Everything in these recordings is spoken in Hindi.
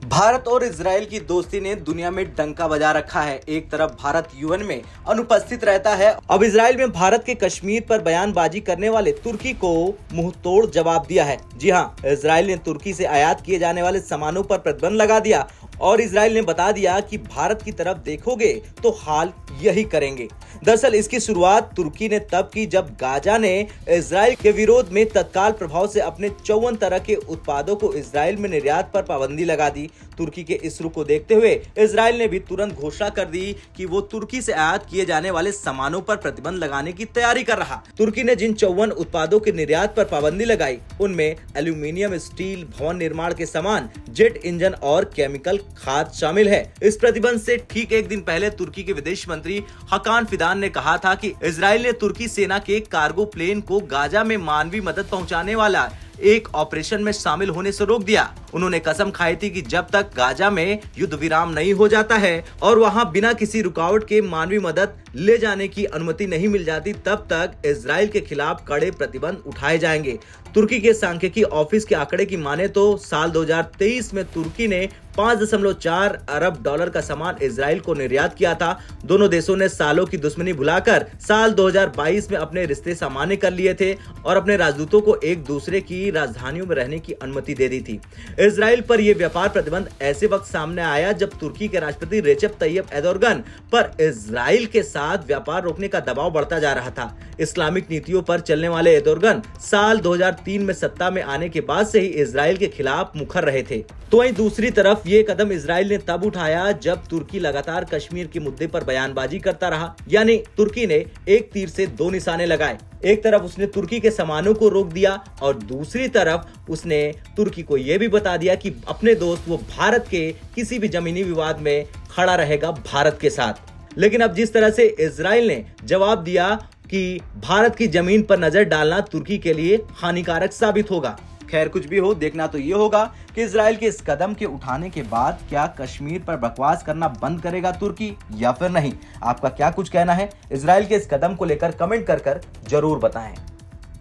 भारत और इजराइल की दोस्ती ने दुनिया में डंका बजा रखा है। एक तरफ भारत यूएन में अनुपस्थित रहता है, अब इजराइल में भारत के कश्मीर पर बयानबाजी करने वाले तुर्की को मुंह तोड़ जवाब दिया है। जी हाँ, इजराइल ने तुर्की से आयात किए जाने वाले सामानों पर प्रतिबंध लगा दिया और इजराइल ने बता दिया कि भारत की तरफ देखोगे तो हाल यही करेंगे। दरअसल इसकी शुरुआत तुर्की ने तब की जब गाजा ने इजराइल के विरोध में तत्काल प्रभाव से अपने 54 तरह के उत्पादों को इजराइल में निर्यात पर पाबंदी लगा दी। तुर्की के इस रुख को देखते हुए इजराइल ने भी तुरंत घोषणा कर दी कि वो तुर्की से आयात किए जाने वाले सामानों पर प्रतिबंध लगाने की तैयारी कर रहा। तुर्की ने जिन 54 उत्पादों के निर्यात पर पाबंदी लगाई उनमें एल्यूमिनियम, स्टील, भवन निर्माण के सामान, जेट इंजन और केमिकल खाद शामिल है। इस प्रतिबंध से ठीक एक दिन पहले तुर्की के विदेश मंत्री हकान फिदान ने कहा था कि इजराइल ने तुर्की सेना के कार्गो प्लेन को गाजा में मानवीय मदद पहुंचाने वाला एक ऑपरेशन में शामिल होने से रोक दिया। उन्होंने कसम खाई थी कि जब तक गाजा में युद्ध विराम नहीं हो जाता है और वहां बिना किसी रुकावट के मानवीय मदद ले जाने की अनुमति नहीं मिल जाती, तब तक इजराइल के खिलाफ कड़े प्रतिबंध उठाए जाएंगे। तुर्की के सांख्यिकी ऑफिस के आंकड़े की माने तो साल 2023 में तुर्की ने 5.4 अरब डॉलर का सामान इजराइल को निर्यात किया था। दोनों देशों ने सालों की दुश्मनी भुलाकर साल 2022 में अपने रिश्ते सामान्य कर लिए थे और अपने राजदूतों को एक दूसरे की राजधानियों में रहने की अनुमति दे दी थी। इजराइल पर यह व्यापार प्रतिबंध ऐसे वक्त सामने आया जब तुर्की के राष्ट्रपति रेचेप तैयब एर्दोगन पर इजराइल के साथ व्यापार रोकने का दबाव बढ़ता जा रहा था। इस्लामिक नीतियों पर चलने वाले एर्दोगन साल 2003 में सत्ता में आने के बाद से ही इजराइल के खिलाफ मुखर रहे थे। तो वहीं दूसरी तरफ ये कदम इजराइल ने तब उठाया जब तुर्की लगातार कश्मीर के मुद्दे पर बयानबाजी करता रहा। यानी तुर्की ने एक तीर से दो निशाने लगाए। एक तरफ उसने तुर्की के सामानों को रोक दिया और दूसरी तरफ उसने तुर्की को यह भी बता दिया कि अपने दोस्त वो भारत के किसी भी जमीनी विवाद में खड़ा रहेगा भारत के साथ। लेकिन अब जिस तरह से इजराइल ने जवाब दिया कि भारत की जमीन पर नजर डालना तुर्की के लिए हानिकारक साबित होगा। खैर, कुछ भी हो, देखना तो ये होगा कि इजराइल के इस कदम के उठाने के बाद क्या कश्मीर पर बकवास करना बंद करेगा तुर्की या फिर नहीं। आपका क्या कुछ कहना है इजराइल के इस कदम को लेकर कमेंट कर जरूर बताएं।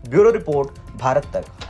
ब्यूरो रिपोर्ट, भारत तक।